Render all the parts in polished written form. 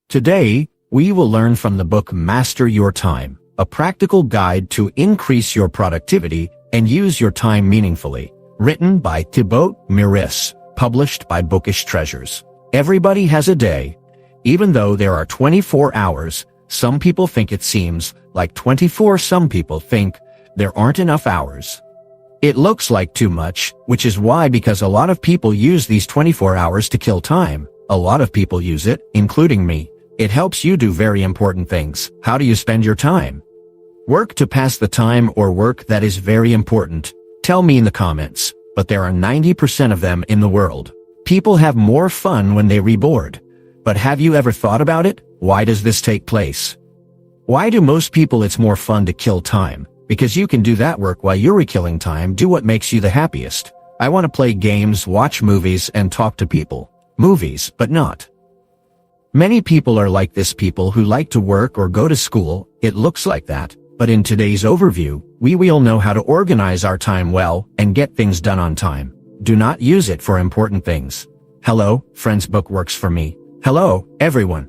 Today, we will learn from the book Master Your Time, a practical guide to increase your productivity and use your time meaningfully, written by Thibaut Meurisse, published by Bookish Treasures. Everybody has a day. Even though there are 24 hours, some people think it seems like 24, some people think there aren't enough hours. It looks like too much, which is why because a lot of people use these 24 hours to kill time. A lot of people use it, including me. It helps you do very important things. How do you spend your time? Work to pass the time or work that is very important? Tell me in the comments, but there are 90% of them in the world. People have more fun when they bored. But have you ever thought about it? Why does this take place? Why do most people it's more fun to kill time? Because you can do that work while you're killing time, do what makes you the happiest. I want to play games, watch movies, and talk to people. Movies, but not. Many people are like this, people who like to work or go to school, it looks like that. But in today's overview, we will know how to organize our time well and get things done on time. Do not use it for important things. Hello, friends, book works for me. Hello, everyone.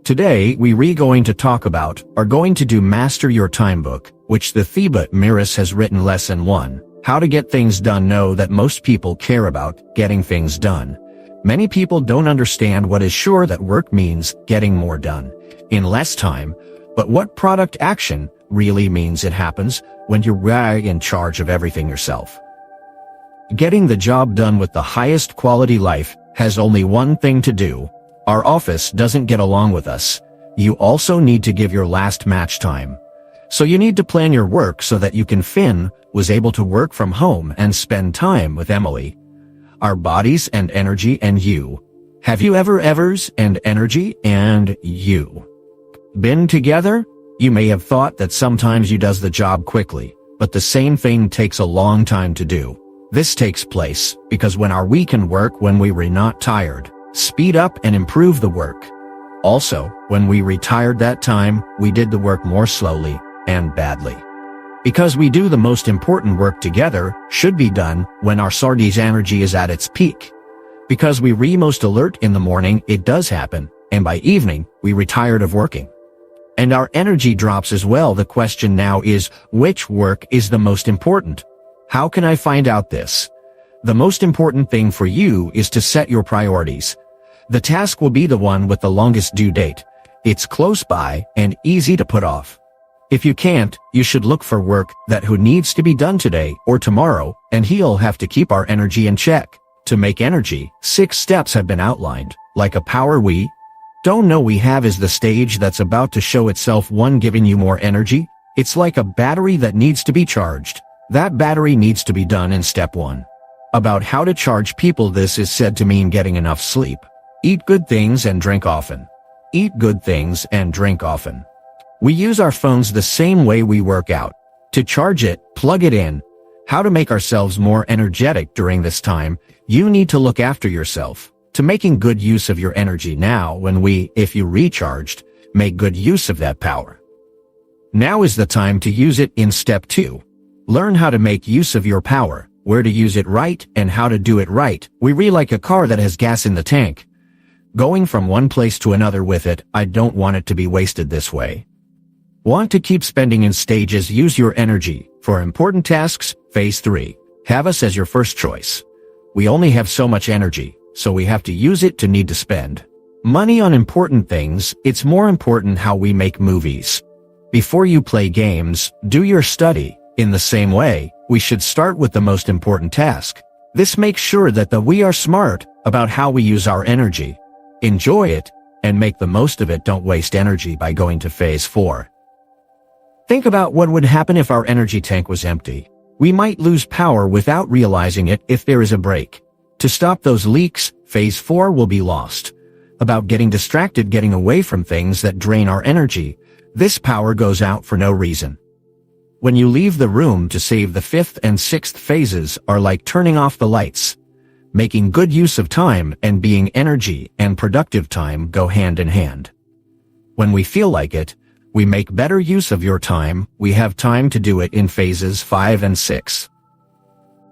Today we going to talk about, are going to do Master Your Time book, which the Thibaut Meurisse has written. Lesson 1, how to get things done. Know that most people care about getting things done. Many people don't understand what is sure that work means getting more done in less time, but what product action really means. It happens when you're in charge of everything yourself. Getting the job done with the highest quality. Life has only one thing to do. Our office doesn't get along with us. You also need to give your last match time. So you need to plan your work so that you can. Finn was able to work from home and spend time with Emily. Our bodies and energy and you. Have you evers and energy and you been together? You may have thought that sometimes you does the job quickly, but the same thing takes a long time to do. This takes place because we can work when we're not tired, speed up and improve the work. Also, when we retired that time, we did the work more slowly and badly. Because we do the most important work together, should be done when our sardi's energy is at its peak. Because we most alert in the morning, it does happen, and by evening, we retired of working. And our energy drops as well. The question now is, which work is the most important? How can I find out this? The most important thing for you is to set your priorities. The task will be the one with the longest due date. It's close by and easy to put off. If you can't, you should look for work that needs to be done today or tomorrow, and he'll have to keep our energy in check. To make energy, 6 steps have been outlined, like a power we don't know we have is the stage that's about to show itself. 1, giving you more energy. It's like a battery that needs to be charged. That battery needs to be done in step 1. About how to charge people. This is said to mean getting enough sleep. Eat good things and drink often. Eat good things and drink often. We use our phones the same way we work out. To charge it, plug it in. How to make ourselves more energetic during this time, you need to look after yourself. To making good use of your energy now if you recharged, make good use of that power. Now is the time to use it in step 2. Learn how to make use of your power, where to use it right and how to do it right. We like a car that has gas in the tank. Going from one place to another with it, I don't want it to be wasted this way. Want to keep spending in stages. Use your energy for important tasks. Phase 3. Have us as your first choice. We only have so much energy, so we have to use it to need to spend money on important things. It's more important how we make movies. Before you play games, do your study. In the same way, we should start with the most important task. This makes sure that we are smart about how we use our energy. Enjoy it and make the most of it. Don't waste energy by going to phase 4. Think about what would happen if our energy tank was empty. We might lose power without realizing it if there is a break. To stop those leaks, phase 4 will be lost. About getting distracted, getting away from things that drain our energy. This power goes out for no reason. When you leave the room to save, the 5th and 6th phases are like turning off the lights. Making good use of time and being energy and productive time go hand in hand. When we feel like it, we make better use of your time. We have time to do it in phases 5 and 6.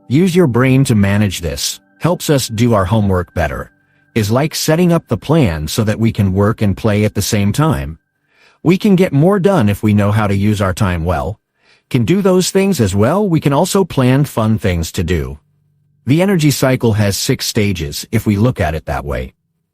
Use your brain to manage this. Helps us do our homework better. is like setting up the plan so that we can work and play at the same time. We can get more done if we know how to use our time well. Can do those things as well. We can also plan fun things to do. The energy cycle has 6 stages if we look at it that way.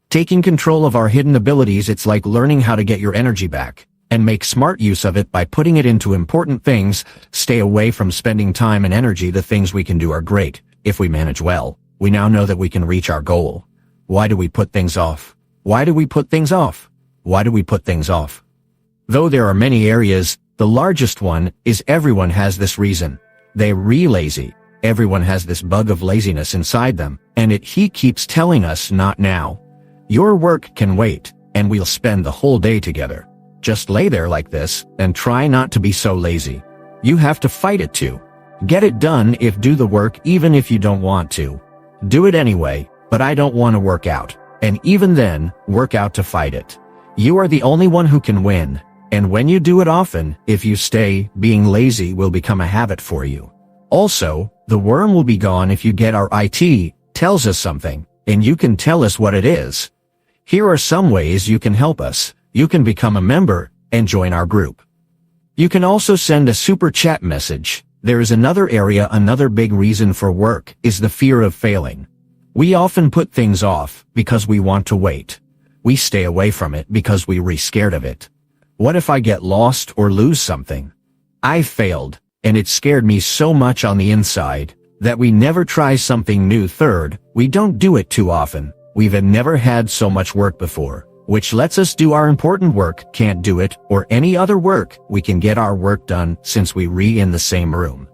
Taking control of our hidden abilities, it's like learning how to get your energy back and make smart use of it by putting it into important things. Stay away from spending time and energy. The things we can do are great if we manage well. We now know that we can reach our goal. Why do we put things off? Why do we put things off? Why do we put things off? Though there are many areas, the largest one is everyone has this reason. They're lazy. Everyone has this bug of laziness inside them, and he keeps telling us not now. Your work can wait, and we'll spend the whole day together. Just lay there like this, and try not to be so lazy. You have to fight it too. Get it done. Do the work even if you don't want to. Do it anyway, but I don't want to work out. And even then, work out to fight it. You are the only one who can win. And when you do it often, if you stay, being lazy will become a habit for you. Also, the worm will be gone if you get our IT, tells us something, and you can tell us what it is. Here are some ways you can help us. You can become a member and join our group. You can also send a super chat message. There is another area. Another big reason for work is the fear of failing. We often put things off because we want to wait. We stay away from it because we're scared of it. What if I get lost or lose something? I failed, and it scared me so much on the inside that we never try something new. Third, we don't do it too often. We've never had so much work before, which lets us do our important work. Can't do it or any other work. We can get our work done since we're in the same room.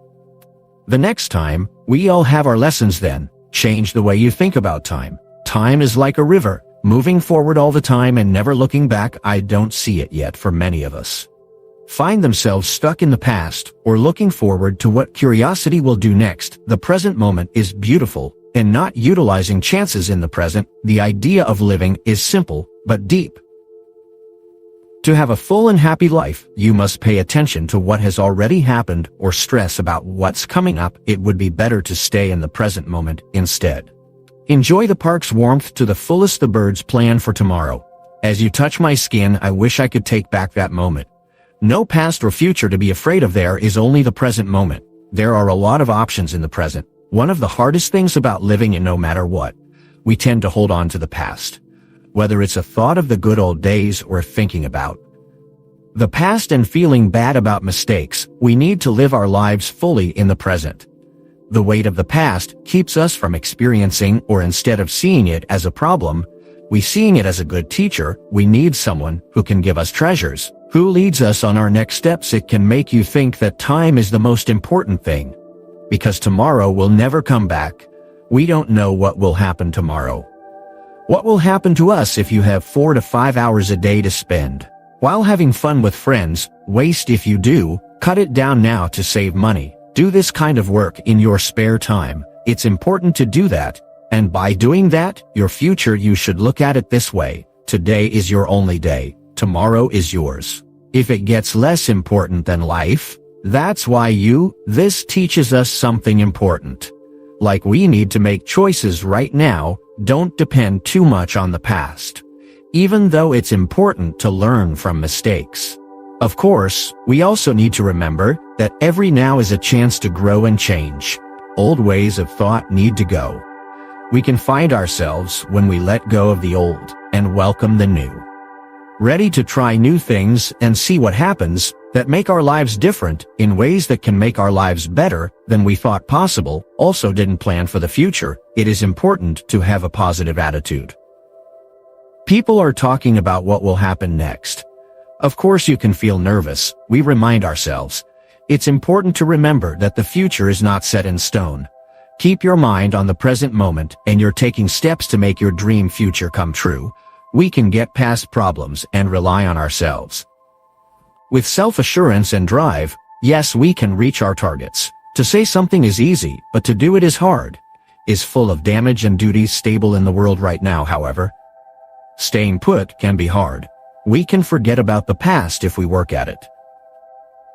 The next time, we all have our lessons then. Change the way you think about time. Time is like a river, moving forward all the time and never looking back. I don't see it yet for many of us. Find themselves stuck in the past or looking forward to what curiosity will do next. The present moment is beautiful, and not utilizing chances in the present. The idea of living is simple, but deep. To have a full and happy life, you must pay attention to what has already happened or stress about what's coming up. It would be better to stay in the present moment instead. Enjoy the park's warmth to the fullest. The birds plan for tomorrow. As you touch my skin, I wish I could take back that moment. No past or future to be afraid of. There is only the present moment. There are a lot of options in the present. One of the hardest things about living, and no matter what, we tend to hold on to the past. Whether it's a thought of the good old days or thinking about the past and feeling bad about mistakes, we need to live our lives fully in the present. The weight of the past keeps us from experiencing, or instead of seeing it as a problem, we seeing it as a good teacher. We need someone who can give us treasures, who leads us on our next steps. It can make you think that time is the most important thing, because tomorrow will never come back. We don't know what will happen tomorrow. What will happen to us if you have 4 to 5 hours a day to spend while having fun with friends? Waste if you do. Cut it down now to save money. Do this kind of work in your spare time. It's important to do that, and by doing that, your future. You should look at it this way. Today is your only day. Tomorrow is yours. If it gets less important than life, that's why this teaches us something important. Like we need to make choices right now. Don't depend too much on the past, even though it's important to learn from mistakes. Of course, we also need to remember that every now is a chance to grow and change. Old ways of thought need to go. We can find ourselves when we let go of the old and welcome the new. Ready to try new things and see what happens, that make our lives different in ways that can make our lives better than we thought possible. Also didn't plan for the future. It is important to have a positive attitude. People are talking about what will happen next. Of course you can feel nervous. We remind ourselves. It's important to remember that the future is not set in stone. Keep your mind on the present moment, and you're taking steps to make your dream future come true. We can get past problems and rely on ourselves. With self-assurance and drive, yes, we can reach our targets. To say something is easy, but to do it is hard. Is full of damage and duties stable in the world right now, however. Staying put can be hard. We can forget about the past if we work at it.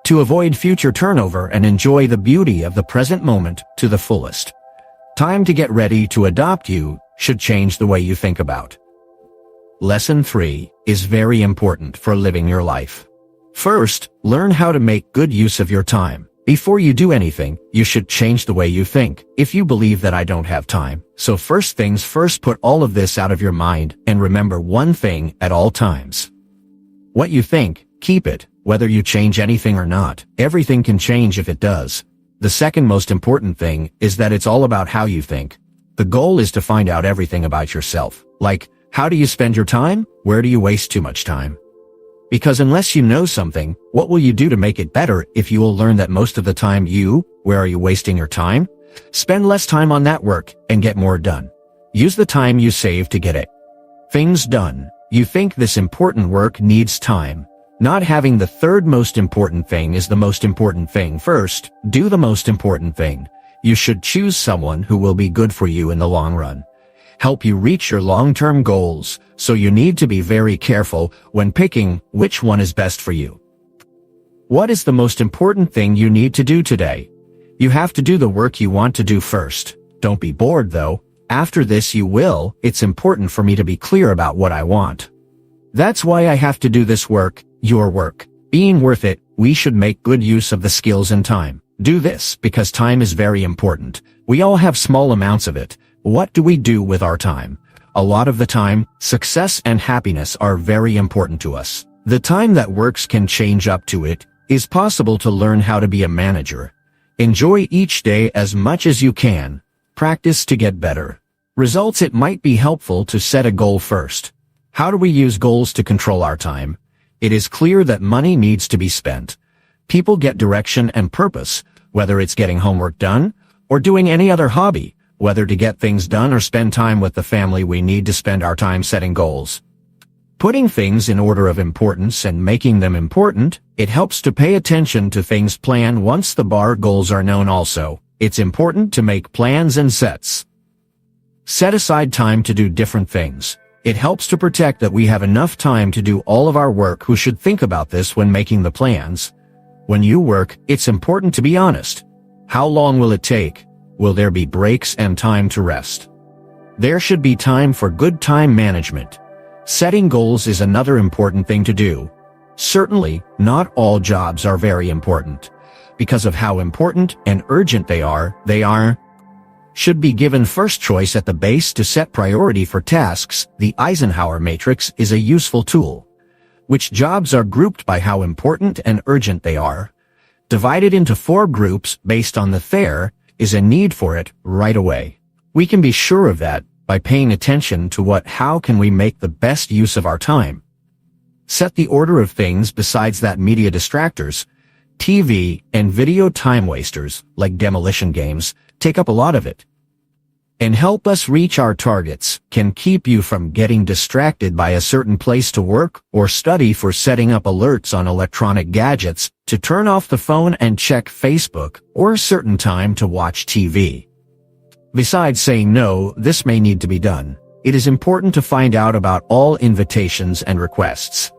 To avoid future turnover and enjoy the beauty of the present moment to the fullest. Time to get ready to adopt you. should change the way you think about. Lesson 3 is very important for living your life. First, learn how to make good use of your time. Before you do anything, you should change the way you think. If you believe that I don't have time, so first things first, put all of this out of your mind and remember one thing at all times. What you think, keep it, whether you change anything or not. Everything can change if it does. The second most important thing is that it's all about how you think. The goal is to find out everything about yourself. Like, how do you spend your time? Where do you waste too much time? Because unless you know something, what will you do to make it better if you will learn that most of the time where are you wasting your time? Spend less time on that work and get more done. Use the time you save to get it. Things done. You think this important work needs time. Not having the third most important thing is the most important thing. First, do the most important thing. You should choose someone who will be good for you in the long run. Help you reach your long-term goals, so you need to be very careful when picking which one is best for you. What is the most important thing you need to do today? You have to do the work you want to do first. Don't be bored though. After this you will. It's important for me to be clear about what I want. That's why I have to do this work, your work. Being worth it, we should make good use of the skills and time. Do this because time is very important. We all have small amounts of it. What do we do with our time? A lot of the time, success and happiness are very important to us. The time that works can change up to it. Is possible to learn how to be a manager. Enjoy each day as much as you can. Practice to get better. Results. It might be helpful to set a goal first. How do we use goals to control our time? It is clear that money needs to be spent. People get direction and purpose, whether it's getting homework done or doing any other hobby. Whether to get things done or spend time with the family, we need to spend our time setting goals. Putting things in order of importance and making them important, it helps to pay attention to things. Plan once the bar goals are known. Also, it's important to make plans and sets. Set aside time to do different things. It helps to protect that we have enough time to do all of our work. Who should think about this when making the plans? When you work, it's important to be honest. How long will it take? Will there be breaks and time to rest? There should be time for good time management. Setting goals is another important thing to do. Certainly, not all jobs are very important. Because of how important and urgent they should be given first choice at the base to set priority for tasks. The Eisenhower matrix is a useful tool. Which jobs are grouped by how important and urgent they are. Divided into 4 groups based on the there is a need for it right away. We can be sure of that by paying attention to how can we make the best use of our time. Set the order of things. Besides that, media distractors, TV and video time wasters like demolition games take up a lot of it. And help us reach our targets, can keep you from getting distracted by a certain place to work or study. For setting up alerts on electronic gadgets to turn off the phone and check Facebook or a certain time to watch TV. Besides saying no, this may need to be done. It is important to find out about all invitations and requests.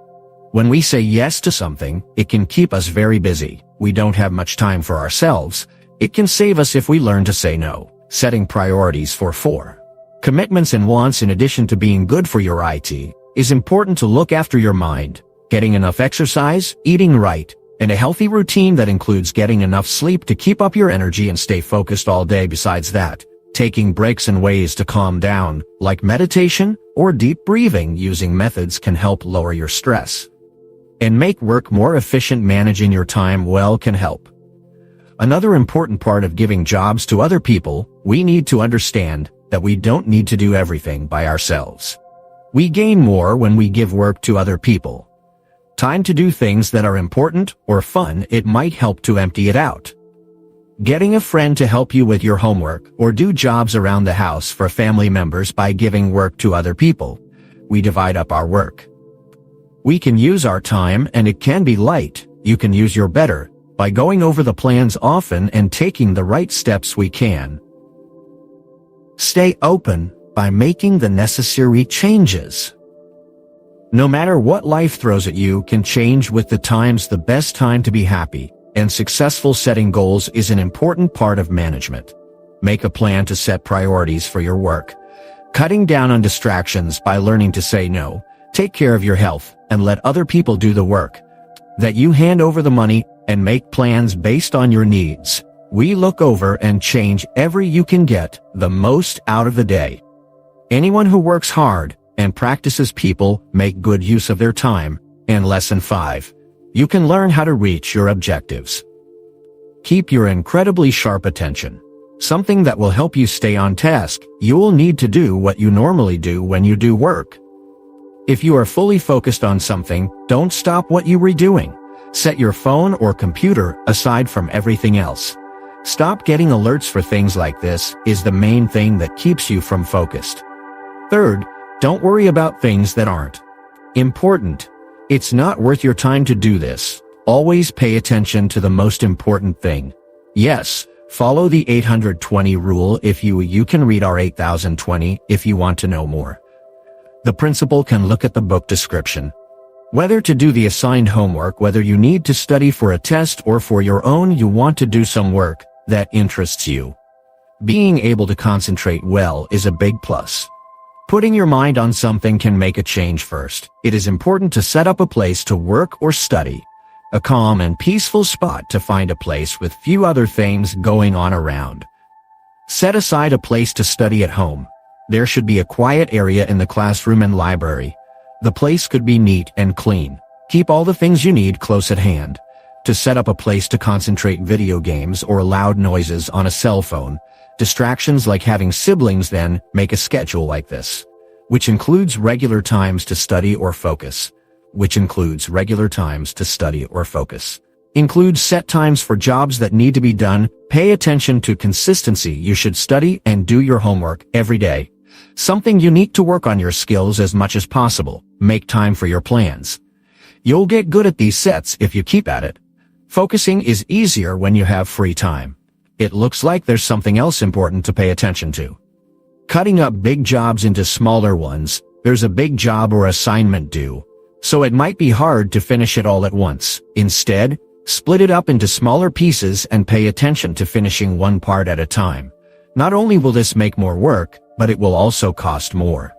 When we say yes to something, it can keep us very busy. We don't have much time for ourselves. It can save us if we learn to say no. Setting priorities for 4 commitments and wants. In addition to being good for your IT, is important to look after your mind. Getting enough exercise, eating right, and a healthy routine that includes getting enough sleep to keep up your energy and stay focused all day. Besides that, taking breaks and ways to calm down, like meditation or deep breathing using methods, can help lower your stress and make work more efficient. Managing your time well can help. Another important part of giving jobs to other people, we need to understand that we don't need to do everything by ourselves. We gain more when we give work to other people. Time to do things that are important or fun. It might help to empty it out. Getting a friend to help you with your homework or do jobs around the house for family members. By giving work to other people, we divide up our work. We can use our time and it can be light. You can use your better by going over the plans often and taking the right steps. We can stay open by making the necessary changes. No matter what life throws at you can change with the times. The best time to be happy and successful. Setting goals is an important part of management. Make a plan to set priorities for your work. Cutting down on distractions by learning to say no, take care of your health, and let other people do the work. That you hand over the money and make plans based on your needs. We look over and change every you can get the most out of the day. Anyone who works hard and practices people make good use of their time. And Lesson 5. You can learn how to reach your objectives. Keep your incredibly sharp attention. Something that will help you stay on task. You will need to do what you normally do when you do work. If you are fully focused on something, don't stop what you were doing. Set your phone or computer aside from everything else. Stop getting alerts for things like this is the main thing that keeps you from focused. Third, don't worry about things that aren't important. It's not worth your time to do this. Always pay attention to the most important thing. Yes, follow the 820 rule if you can read our 8020 if you want to know more. The principal can look at the book description. Whether to do the assigned homework, whether you need to study for a test or for your own you want to do some work that interests you. Being able to concentrate well is a big plus. Putting your mind on something can make a change first. It is important to set up a place to work or study. A calm and peaceful spot to find a place with few other things going on around. Set aside a place to study at home. There should be a quiet area in the classroom and library. The place could be neat and clean. Keep all the things you need close at hand. To set up a place to concentrate video games or loud noises on a cell phone. Distractions like having siblings then make a schedule like this. Which includes regular times to study or focus. Includes set times for jobs that need to be done. Pay attention to consistency. You should study and do your homework every day. Something unique to work on your skills as much as possible. Make time for your plans. You'll get good at these sets if you keep at it. Focusing is easier when you have free time. It looks like there's something else important to pay attention to. Cutting up big jobs into smaller ones. There's a big job or assignment due, so it might be hard to finish it all at once. Instead, split it up into smaller pieces and pay attention to finishing one part at a time. Not only will this make more work, but it will also cost more.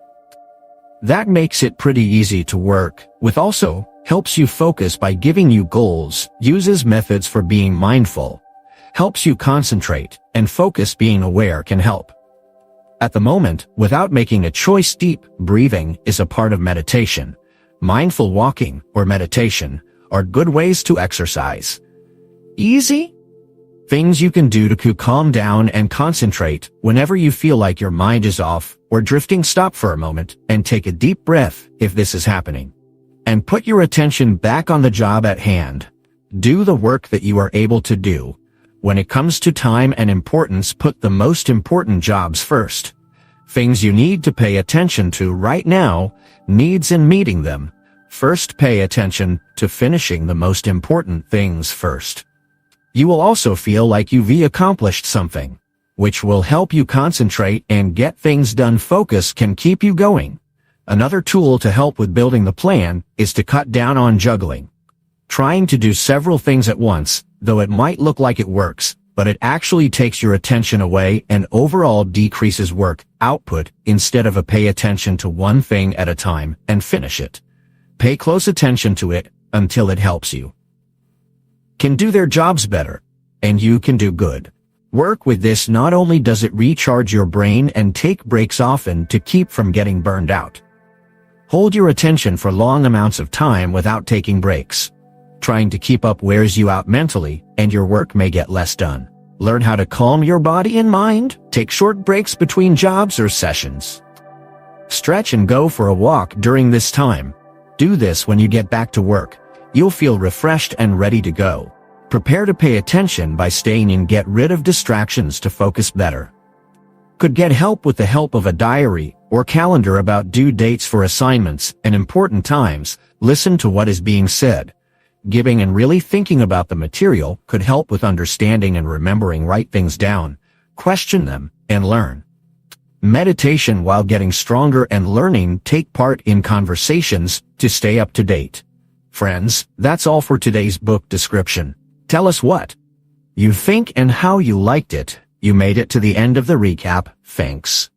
That makes it pretty easy to work with. Also, helps you focus by giving you goals, uses methods for being mindful, helps you concentrate, and focus. Being aware can help. At the moment, without making a choice, deep breathing is a part of meditation. Mindful walking or meditation are good ways to exercise. Easy things you can do to calm down and concentrate whenever you feel like your mind is off or drifting. Stop for a moment and take a deep breath if this is happening. And put your attention back on the job at hand. Do the work that you are able to do. When it comes to time and importance, put the most important jobs first. Things you need to pay attention to right now, needs and meeting them. First, pay attention to finishing the most important things first. You will also feel like you've accomplished something, which will help you concentrate and get things done. Focus can keep you going. Another tool to help with building the plan is to cut down on juggling. Trying to do several things at once, though it might look like it works, but it actually takes your attention away and overall decreases work output. Instead of pay attention to one thing at a time and finish it. Pay close attention to it until it helps you. Can do their jobs better, and you can do good work with this. Not only does it recharge your brain and take breaks often to keep from getting burned out. Hold your attention for long amounts of time without taking breaks. Trying to keep up wears you out mentally, and your work may get less done. Learn how to calm your body and mind. Take short breaks between jobs or sessions. Stretch and go for a walk during this time. Do this when you get back to work. You'll feel refreshed and ready to go. Prepare to pay attention by staying in. Get rid of distractions to focus better. Could get help with the help of a diary or calendar about due dates for assignments and important times. Listen to what is being said. Giving and really thinking about the material could help with understanding and remembering. Write things down, question them, and learn. Meditation while getting stronger and learning. Take part in conversations to stay up to date. Friends, that's all for today's book description. Tell us what you think and how you liked it. You made it to the end of the recap. Thanks.